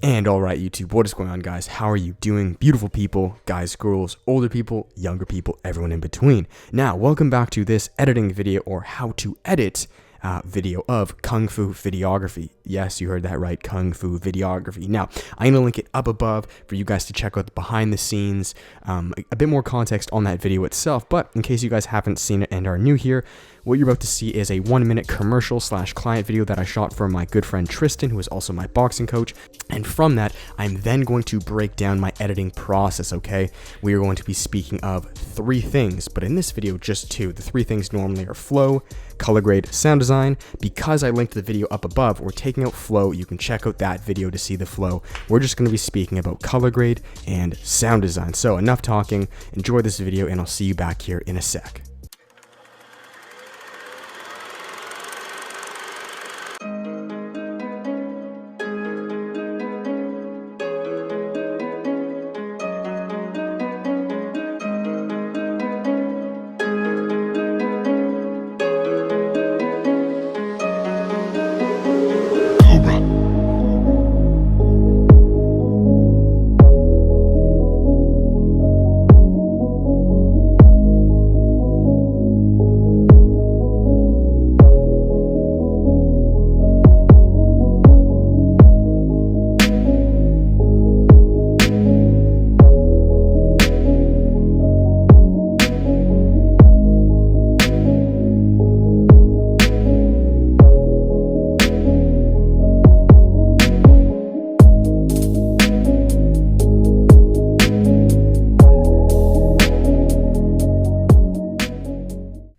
And alright YouTube, what is going on guys? How are you doing? Beautiful people, guys, girls, older people, younger people, everyone in between. Now, welcome back to this editing video or how to edit video of Kung Fu Videography. Yes, you heard that right, Kung Fu Videography. Now, I'm going to link it up above for you guys to check out the behind the scenes, a bit more context on that video itself, but in case you guys haven't seen it and are new here, what you're about to see is a 1-minute commercial / client video that I shot for my good friend Tristan, who is also my boxing coach. And from that, I'm then going to break down my editing process, okay? We are going to be speaking of 3 things, but in this video, just 2. The 3 things normally are flow, color grade, sound design. Because I linked the video up above, we're taking out flow. You can check out that video to see the flow. We're just going to be speaking about color grade and sound design. So enough talking, enjoy this video, and I'll see you back here in a sec.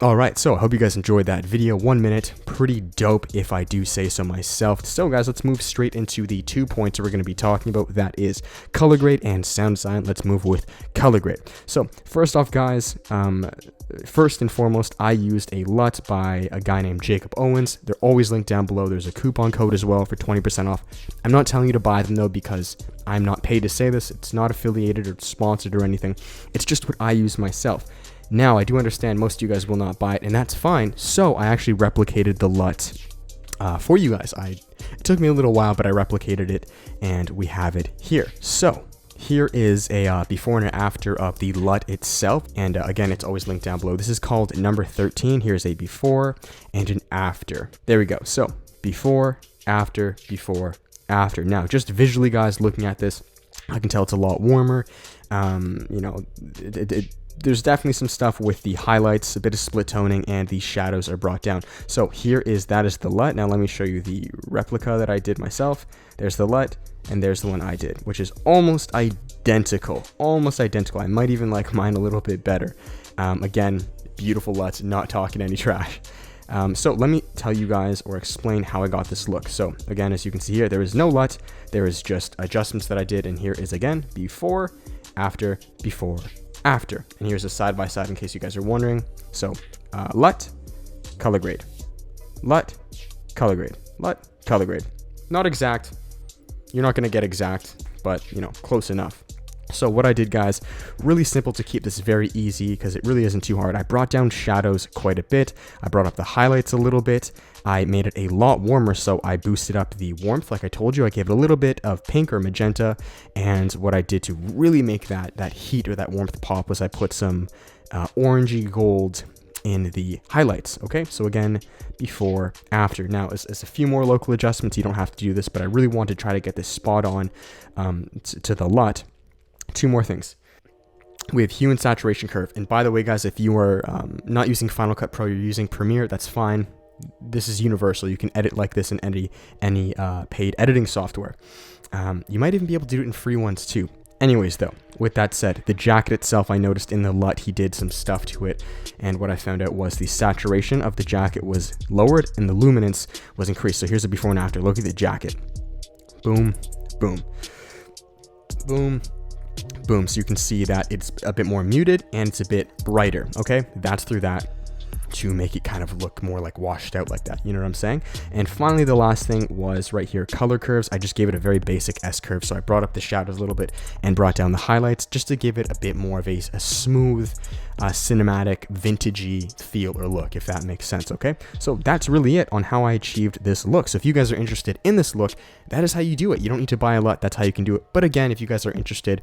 Alright, so I hope you guys enjoyed that video. 1 minute, pretty dope if I do say so myself. So guys, let's move straight into the 2 points that we're going to be talking about. That is color grade and sound design. Let's move with color grade. So first off guys, first and foremost, I used a LUTS by a guy named Jacob Owens. They're always linked down below. There's a coupon code as well for 20% off. I'm not telling you to buy them though because I'm not paid to say this. It's not affiliated or sponsored or anything. It's just what I use myself. Now, I do understand most of you guys will not buy it, and that's fine. So I actually replicated the LUTS for you guys. It took me a little while, but I replicated it, and we have it here. So here is a before and after of the LUT itself, and again, it's always linked down below. This is called number 13. Here's a before and an after. There we go. So before, after, before, after. Now, just visually, guys, looking at this, I can tell it's a lot warmer. You know, there's definitely some stuff with the highlights, a bit of split toning, and the shadows are brought down. So that is the LUT. Now let me show you the replica that I did myself. There's the LUT, and there's the one I did, which is almost identical. Almost identical. I might even like mine a little bit better. Again, beautiful LUTs, not talking any trash. So let me tell you guys or explain how I got this look. So again, as you can see here, there is no LUT. There is just adjustments that I did, and here is again before, after, before, after. And here's a side-by-side in case you guys are wondering. So LUT, color grade, LUT, color grade, LUT, color grade. Not exact. You're not going to get exact, but you know, close enough. So what I did, guys, really simple to keep this very easy because it really isn't too hard. I brought down shadows quite a bit. I brought up the highlights a little bit. I made it a lot warmer, so I boosted up the warmth. Like I told you, I gave it a little bit of pink or magenta. And what I did to really make that heat or that warmth pop was I put some orangey gold in the highlights. Okay, so again, before, after. Now, as a few more local adjustments, you don't have to do this, but I really want to try to get this spot on to the LUT. 2 more things. We have hue and saturation curve. And by the way, guys, if you are not using Final Cut Pro, you're using Premiere, that's fine. This is universal. You can edit like this in any paid editing software. You might even be able to do it in free ones too. Anyways, though, with that said, the jacket itself, I noticed in the LUT, he did some stuff to it. And what I found out was the saturation of the jacket was lowered and the luminance was increased. So here's a before and after. Look at the jacket. Boom, boom, boom, boom. So you can see that it's a bit more muted and it's a bit brighter. Okay, that's through that. to make it kind of look more like washed out like that, you know what I'm saying? And finally, the last thing was right here, color curves. I just gave it a very basic S curve, so I brought up the shadows a little bit and brought down the highlights just to give it a bit more of a smooth, cinematic, vintagey feel or look, if that makes sense. Okay, so that's really it on how I achieved this look. So if you guys are interested in this look, that is how you do it. You don't need to buy a LUT, that's how you can do it. But again, if you guys are interested,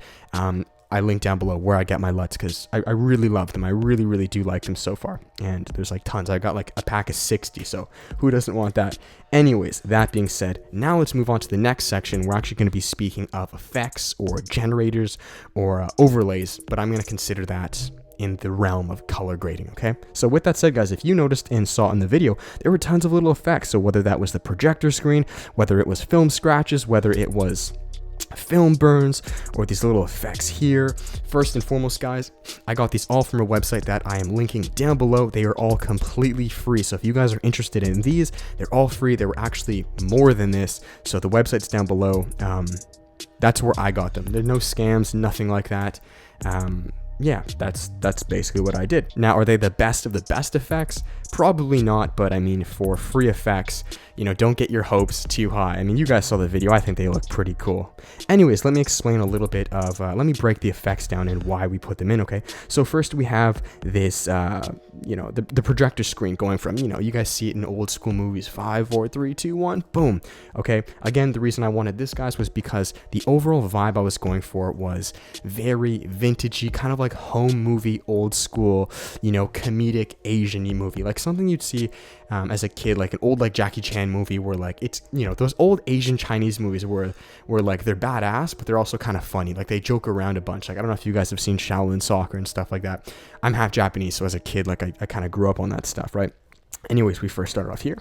I link down below where I get my LUTs, because I really love them. I really do like them so far, and there's like tons. I got like a pack of 60, so who doesn't want that? Anyways, that being said, now let's move on to the next section. We're actually going to be speaking of effects or generators or overlays, but I'm going to consider that in the realm of color grading. Okay, so with that said, guys, if you noticed and saw in the video, there were tons of little effects. So whether that was the projector screen, whether it was film scratches, whether it was film burns, or these little effects here. First and foremost, guys, I got these all from a website that I am linking down below. They are all completely free, so if you guys are interested in these, they're all free. They were actually more than this, so the website's down below. That's where I got them. There's no scams, nothing like that. Yeah, that's basically what I did. Now, are they the best of the best effects? Probably not, but I mean, for free effects, you know, don't get your hopes too high. I mean, you guys saw the video. I think they look pretty cool. Anyways, let me explain a little bit of, let me break the effects down and why we put them in, okay? So first we have this, you know, the projector screen going from, you know, you guys see it in old school movies, 5, 4, 3, 2, 1, boom. Okay, again, the reason I wanted this, guys, was because the overall vibe I was going for was very vintagey, kind of like home movie, old school, you know, comedic Asian-y movie, like something you'd see as a kid, like an old like Jackie Chan movie where like it's, you know, those old Asian Chinese movies where like they're badass, but they're also kind of funny, like they joke around a bunch. Like, I don't know if you guys have seen Shaolin Soccer and stuff like that. I'm half Japanese, so as a kid, like I kind of grew up on that stuff, right? Anyways, we first started off here.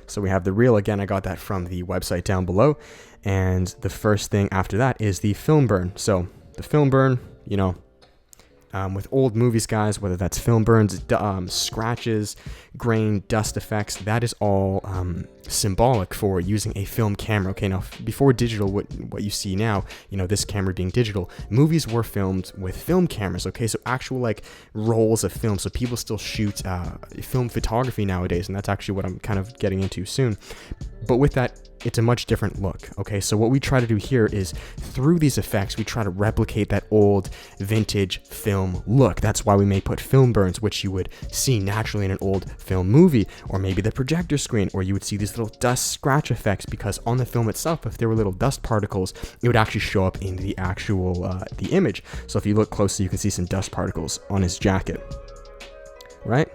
So we have the reel. Again, I got that from the website down below. And the first thing after that is the film burn. So the film burn, you know, with old movies, guys, whether that's film burns, scratches, grain, dust effects, that is all symbolic for using a film camera. Okay, now before digital, what you see now, you know, this camera being digital, movies were filmed with film cameras. Okay, so actual like rolls of film. So people still shoot film photography nowadays, and that's actually what I'm kind of getting into soon. But with that, it's a much different look. Okay, so what we try to do here is through these effects, we try to replicate that old vintage film look. That's why we may put film burns, which you would see naturally in an old film movie, or maybe the projector screen, or you would see these little dust scratch effects, because on the film itself, if there were little dust particles, it would actually show up in the actual the image. So if you look closely, you can see some dust particles on his jacket, right?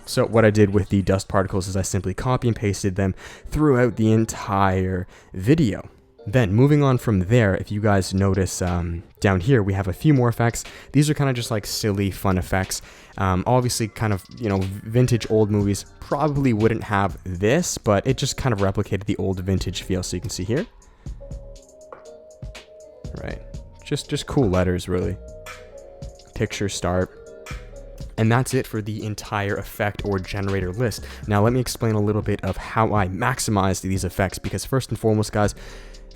So what I did with the dust particles is I simply copy and pasted them throughout the entire video. Then moving on from there, if you guys notice down here, we have a few more effects. These are kind of just like silly, fun effects. Obviously kind of, you know, vintage old movies probably wouldn't have this, but it just kind of replicated the old vintage feel. So you can see here. Right. Just cool letters, really. Picture start. And that's it for the entire effect or generator list. Now let me explain a little bit of how I maximize these effects, because first and foremost, guys,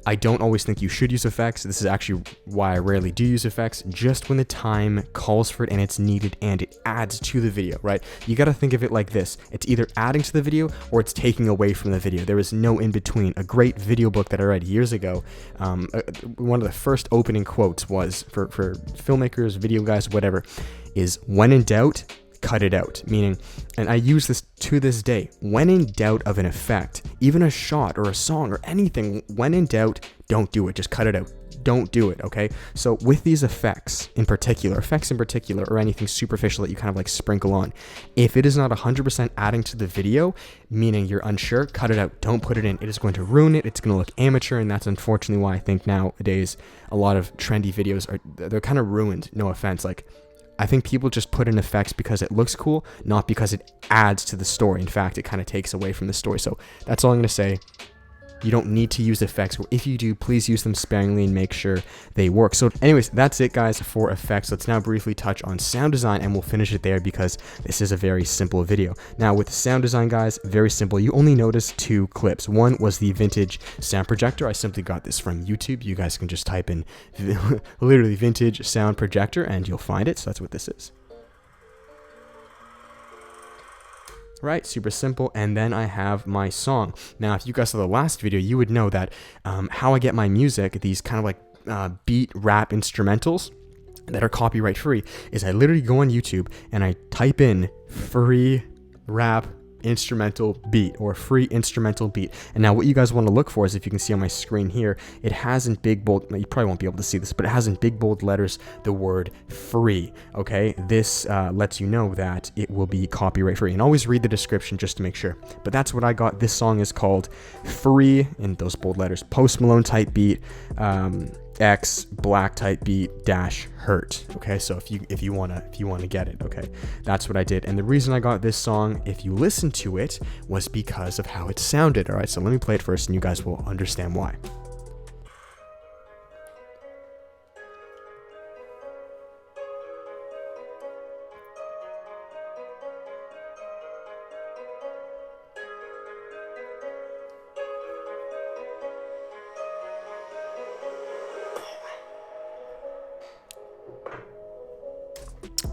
I don't always think you should use effects. This is actually why I rarely do use effects, just when the time calls for it and it's needed and it adds to the video, right? You got to think of it like this. It's either adding to the video or it's taking away from the video. There is no in between. A great video book that I read years ago, one of the first opening quotes was for filmmakers, video guys, whatever, is when in doubt, cut it out. Meaning, and I use this to this day, when in doubt of an effect, even a shot or a song or anything, when in doubt, don't do it. Just cut it out. Don't do it, okay? So with these effects in particular, or anything superficial that you kind of like sprinkle on, if it is not 100% adding to the video, meaning you're unsure, cut it out. Don't put it in. It is going to ruin it. It's going to look amateur, and that's unfortunately why I think nowadays a lot of trendy videos they're kind of ruined. No offense, like, I think people just put in effects because it looks cool, not because it adds to the story. In fact, it kind of takes away from the story. So that's all I'm going to say. you don't need to use effects, or if you do, please use them sparingly and make sure they work. So anyways, that's it guys for effects. Let's now briefly touch on sound design, and we'll finish it there because this is a very simple video. Now with sound design guys, very simple. You only notice 2 clips. One was the vintage sound projector. I simply got this from YouTube. You guys can just type in literally vintage sound projector and you'll find it. So that's what this is. Right, super simple. And then I have my song. Now if you guys saw the last video, you would know that how I get my music, these kind of like beat rap instrumentals that are copyright free, is I literally go on YouTube and I type in free rap instrumental beat or free instrumental beat. And now what you guys want to look for is, if you can see on my screen here, it has in big bold, you probably won't be able to see this, but it has in big bold letters the word free. Okay, this lets you know that it will be copyright free, and always read the description just to make sure. But that's what I got. This song is called Free, in those bold letters, Post Malone type beat, X black type beat dash hurt. Okay, so if you wanna get it, okay, that's what I did. And the reason I got this song, if you listen to it, was because of how it sounded. All right, so let me play it first and you guys will understand why.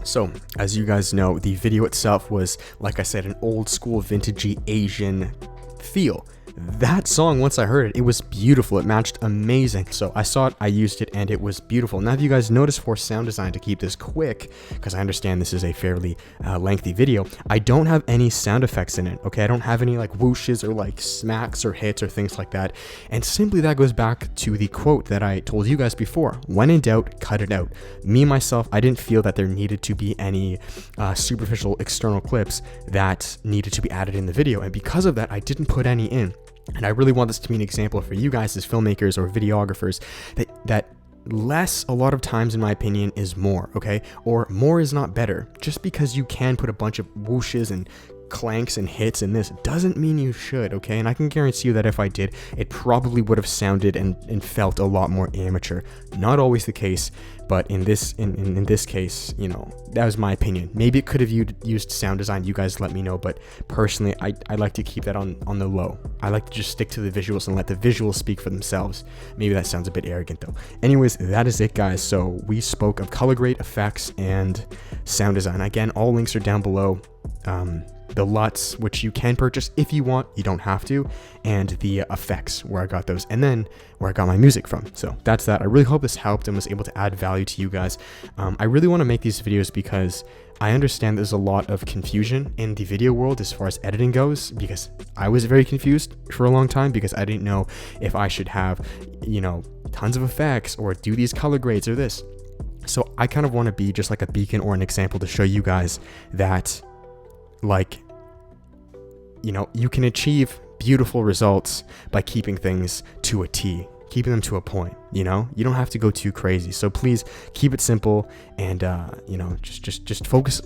So, as you guys know, the video itself was, like I said, an old school vintagey Asian feel. That song, once I heard it, it was beautiful. It matched amazing. So I saw it, I used it, and it was beautiful. Now, if you guys notice, for sound design, to keep this quick, because I understand this is a fairly lengthy video, I don't have any sound effects in it, okay? I don't have any like whooshes or like smacks or hits or things like that. And simply that goes back to the quote that I told you guys before. When in doubt, cut it out. Me, myself, I didn't feel that there needed to be any superficial external clips that needed to be added in the video. And because of that, I didn't put any in. And I really want this to be an example for you guys as filmmakers or videographers, that less, a lot of times in my opinion, is more, okay? Or more is not better. Just because you can put a bunch of whooshes and clanks and hits in this doesn't mean you should, okay? And I can guarantee you that if I did, it probably would have sounded and felt a lot more amateur. Not always the case, but in this case, you know, that was my opinion. Maybe it could have used sound design. You guys let me know, but personally, I like to keep that on the low. I like to just stick to the visuals and let the visuals speak for themselves. Maybe that sounds a bit arrogant though. Anyways, that is it guys. So we spoke of color grade, effects, and sound design. Again, all links are down below. The LUTs, which you can purchase if you want, you don't have to, and the effects, where I got those, and then where I got my music from. So that's that. I really hope this helped and was able to add value to you guys. I really want to make these videos because I understand there's a lot of confusion in the video world as far as editing goes, because I was very confused for a long time because I didn't know if I should have, you know, tons of effects or do these color grades or this. So I kind of want to be just like a beacon or an example to show you guys that, like, you know, you can achieve beautiful results by keeping things to a T, keeping them to a point. You know, you don't have to go too crazy. So please keep it simple and you know, just focus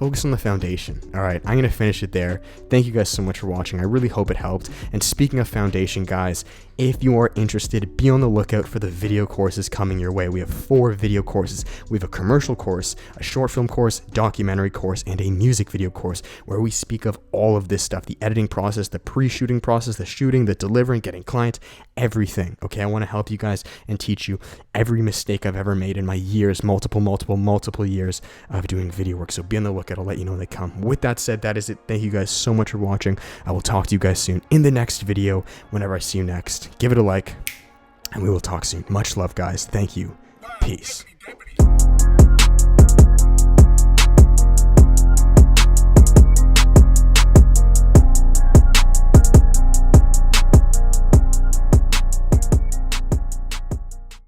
on the foundation. All right, I'm gonna finish it there. Thank you guys so much for watching. I really hope it helped. And speaking of foundation, guys, if you are interested, be on the lookout for the video courses coming your way. We have 4 video courses. We have a commercial course, a short film course, documentary course, and a music video course, where we speak of all of this stuff: the editing process, the pre-shooting process, the shooting, the delivering, getting clients, everything. Okay, I want to help you guys and teach you every mistake I've ever made in my years, multiple years of doing video work. So be on the lookout. I'll let you know when they come. With that said, that is it. Thank you guys so much for watching. I will talk to you guys soon in the next video. Whenever I see you next, give it a like, and we will talk soon. Much love, guys. Thank you. Peace.